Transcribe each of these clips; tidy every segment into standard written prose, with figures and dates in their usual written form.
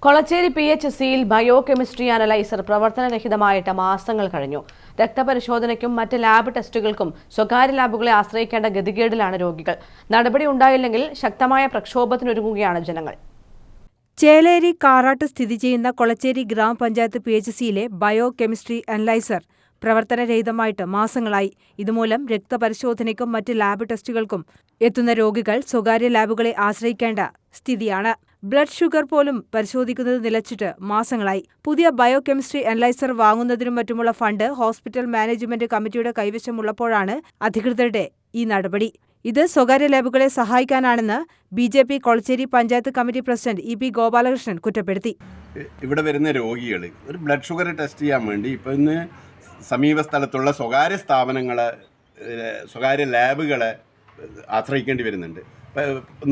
Kolachery PHCയിൽ biochemistry analyser പ്രവർത്തനരഹിതമായിട്ട് മാസങ്ങൾ കഴിഞ്ഞു. രക്തപരിശോധനയ്ക്കും മറ്റ് ലാബ് ടെസ്റ്റുകൾക്കും സ്വകാര്യ ലാബുകളെ ആശ്രയിക്കേണ്ട ഗതികേടിലാണ് രോഗികൾ. നടപടി ഉണ്ടായില്ലെങ്കിൽ ശക്തമായ പ്രക്ഷോഭത്തിനൊരുങ്ങുകയാണ് ജനങ്ങൾ. ചേലേരി കാറാട്ട് സ്ഥിതി ചെയ്യുന്ന കൊളച്ചേരി ഗ്രാമപഞ്ചായത്ത് PHCയിലെ ബയോകെമിസ്ട്രി അനലൈസർ പ്രവർത്തനരഹിതമായിട്ട് മാസങ്ങളായി. ഇതുമൂലം രക്തപരിശോധനയ്ക്കും മറ്റ് ലാബ് ടെസ്റ്റുകൾക്കും എത്തുന്ന രോഗികൾ സ്വകാര്യ ലാബുകളെ ആശ്രയിക്കേണ്ട സ്ഥിതിയാണ്. ബ്ലഡ് ഷുഗർ പോലും പരിശോധിക്കുന്നത് നിലച്ചിട്ട് മാസങ്ങളായി. പുതിയ ബയോകെമിസ്ട്രി അനലൈസർ വാങ്ങുന്നതിനും മറ്റുമുള്ള ഫണ്ട് ഹോസ്പിറ്റൽ മാനേജ്മെന്റ് കമ്മിറ്റിയുടെ കൈവശമുള്ളപ്പോഴാണ് അധികൃതരുടെ ഈ നടപടി. ഇത് സ്വകാര്യ ലാബുകളെ സഹായിക്കാനാണെന്ന് BJP Kolachery panchayat committee president EP Gopalakrishnan കുറ്റപ്പെടുത്തി. ഇവിടെ വരുന്ന രോഗികൾ ഒരു ബ്ലഡ് ഷുഗർ ടെസ്റ്റ് ചെയ്യാൻ വേണ്ടി ഇപ്പോൾ ഇന്ന് സമീപ സ്ഥലത്തുള്ള സ്വകാര്യ സ്ഥാപനങ്ങളെ, സ്വകാര്യ ലാബുകളെ ആശ്രയിക്കേണ്ടി വരുന്നുണ്ട്.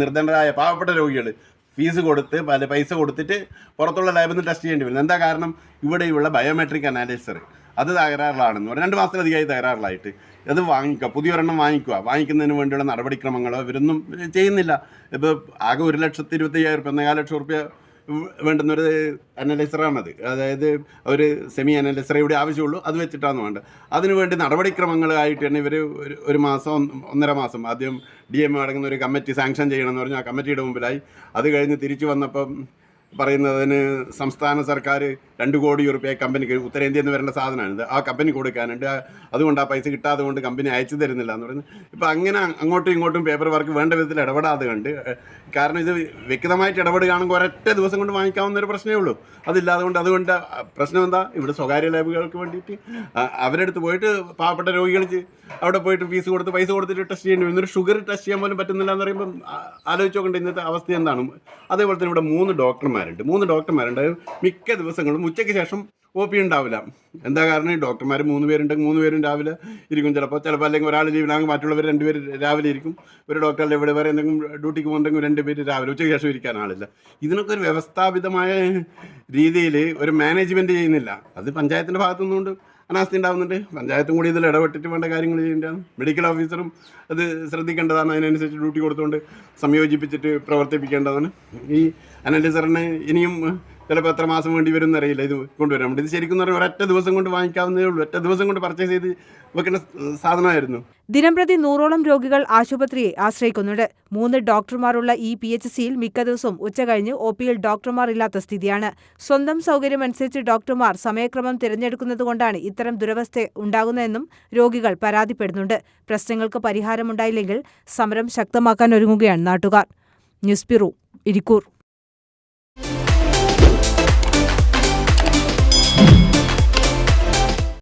നിർധനരായ പാവപ്പെട്ട രോഗികൾ ഫീസ് കൊടുത്ത് പൈസ കൊടുത്തിട്ട് പുറത്തുള്ള ലാബിൽ നിന്ന് ടെസ്റ്റ് ചെയ്യേണ്ടി വരുന്നത്. എന്താ കാരണം? ഇവിടെയുള്ള ബയോമെട്രിക് അനാലിസർ അത് തകരാറിലാണെന്ന് പറഞ്ഞാൽ 2 മാസത്തിലധികമായി തകരാറിലായിട്ട് അത് വാങ്ങിക്കുക, പുതിയൊരെണ്ണം വാങ്ങിക്കുന്നതിന് വേണ്ടിയുള്ള നടപടിക്രമങ്ങളോ ഇവരൊന്നും ചെയ്യുന്നില്ല. ഇപ്പോൾ ആകെ 1,25,000 1,4 ലക്ഷം റുപ്യ വേണ്ടുന്നൊരു അനലൈസറാണത്. അതായത് ഒരു സെമി അനലൈസറെ ഇവിടെ ആവശ്യമുള്ളൂ, അത് വെച്ചിട്ടാണ് വേണ്ടത്. അതിനുവേണ്ടി നടപടിക്രമങ്ങളായിട്ട് തന്നെ ഇവർ ഒരു മാസം 1.5 മാസം ആദ്യം DMO അടങ്ങുന്ന ഒരു കമ്മിറ്റി സാങ്ഷൻ ചെയ്യണമെന്ന് പറഞ്ഞാൽ ആ കമ്മിറ്റിയുടെ മുമ്പിലായി. അത് കഴിഞ്ഞ് തിരിച്ചു വന്നപ്പം പറയുന്നതിന് സംസ്ഥാന സർക്കാർ 2 കോടി രൂപ കമ്പനിക്ക്, ഉത്തരേന്ത്യയിൽ നിന്ന് വരേണ്ട സാധനമാണിത്, ആ കമ്പനി കൊടുക്കാനുണ്ട്. അതുകൊണ്ട് ആ പൈസ കിട്ടാതെ കൊണ്ട് കമ്പനി അയച്ചു തരുന്നില്ല എന്ന് പറയുന്നത്. ഇപ്പം അങ്ങനെ അങ്ങോട്ടും ഇങ്ങോട്ടും പേപ്പർ വർക്ക് വേണ്ട വിധത്തിൽ ഇടപെടാതെ കണ്ട്, കാരണം ഇത് വ്യക്തമായിട്ട് ഇടപെടുകയാണെങ്കിൽ ഒരൊറ്റ ദിവസം കൊണ്ട് വാങ്ങിക്കാവുന്ന ഒരു പ്രശ്നമേ ഉള്ളൂ. അതില്ലാതെ കൊണ്ട് അതുകൊണ്ട് പ്രശ്നം എന്താ? ഇവിടെ സ്വകാര്യ ലാബുകൾക്ക് വേണ്ടിയിട്ട് അവരെടുത്ത് പോയിട്ട് പാവപ്പെട്ട രോഗികൾ അവിടെ പോയിട്ട് പൈസ കൊടുത്തിട്ട് ടെസ്റ്റ് ചെയ്യേണ്ടി വരുന്നു. ഒരു ഷുഗർ ടെസ്റ്റ് ചെയ്യാൻ പോലും പറ്റുന്നില്ല എന്ന് പറയുമ്പം ആലോചിച്ച് നോക്കേണ്ട ഇന്നത്തെ അവസ്ഥ എന്താണ്. അതേപോലെ തന്നെ ഇവിടെ 3 ഡോക്ടർമാരുണ്ട്. മിക്ക ദിവസങ്ങളും ഉച്ചയ്ക്ക് ശേഷം OP ഉണ്ടാവില്ല. എന്താ കാരണം? ഈ ഡോക്ടർമാർ 3 പേരുണ്ടെങ്കിൽ 3 പേരും രാവിലെ ഇരിക്കും. ചിലപ്പോൾ അല്ലെങ്കിൽ ഒരാൾ ലീവിലാണെങ്കിൽ മറ്റുള്ളവർ 2 പേര് രാവിലെ ഇരിക്കും. ഒരു ഡോക്ടറിൽ ഇവിടെ വേറെ എന്തെങ്കിലും ഡ്യൂട്ടിക്ക് പോകുന്നുണ്ടെങ്കിൽ 2 പേര് രാവിലെ, ഉച്ചയ്ക്ക് ശേഷം ഇരിക്കാൻ ആളില്ല. ഇതിനൊക്കെ ഒരു വ്യവസ്ഥാപിതമായ രീതിയിൽ ഒരു മാനേജ്മെൻറ്റ് ചെയ്യുന്നില്ല. അത് പഞ്ചായത്തിൻ്റെ ഭാഗത്തുനിന്നുകൊണ്ട് അനാസ്ഥ ഉണ്ടാകുന്നുണ്ട്. പഞ്ചായത്തും കൂടി ഇതിൽ ഇടപെട്ടിട്ട് വേണ്ട കാര്യങ്ങൾ ചെയ്യേണ്ടതാണ്. മെഡിക്കൽ ഓഫീസറും അത് ശ്രദ്ധിക്കേണ്ടതാണ്. അതിനനുസരിച്ച് ഡ്യൂട്ടി കൊടുത്തുകൊണ്ട് സംയോജിപ്പിച്ചിട്ട് പ്രവർത്തിപ്പിക്കേണ്ടതാണ്. ഈ അനലൈസറിന് ഇനിയും ചിലപ്പോൾ എത്ര മാസം വേണ്ടി വരും എന്നറിയില്ല ഇത് കൊണ്ടുവരാൻ വേണ്ടി. ഇത് ശരിക്കും പറഞ്ഞാൽ ഒരൊറ്റ ദിവസം കൊണ്ട് വാങ്ങിക്കാവുന്നതേ ഉള്ളൂ. ഒറ്റ ദിവസം കൊണ്ട് പർച്ചേസ് ചെയ്ത് വെക്കേണ്ട സാധനമായിരുന്നു. ദിനംപ്രതി 100ഓളം രോഗികൾ ആശുപത്രിയെ ആശ്രയിക്കുന്നുണ്ട്. 3 ഡോക്ടർമാരുള്ള ഈ PHCയിൽ മിക്ക ദിവസവും ഉച്ചകഴിഞ്ഞ് OPയിൽ ഡോക്ടർമാർ ഇല്ലാത്ത സ്ഥിതിയാണ്. സ്വന്തം സൗകര്യമനുസരിച്ച് ഡോക്ടർമാർ സമയക്രമം തിരഞ്ഞെടുക്കുന്നതുകൊണ്ടാണ് ഇത്തരം ദുരവസ്ഥ ഉണ്ടാകുന്നതെന്നും രോഗികൾ പരാതിപ്പെടുന്നുണ്ട്. പ്രശ്നങ്ങൾക്ക് പരിഹാരമുണ്ടായില്ലെങ്കിൽ സമരം ശക്തമാക്കാൻ ഒരുങ്ങുകയാണ് നാട്ടുകാർ. News bureau, Irikkur.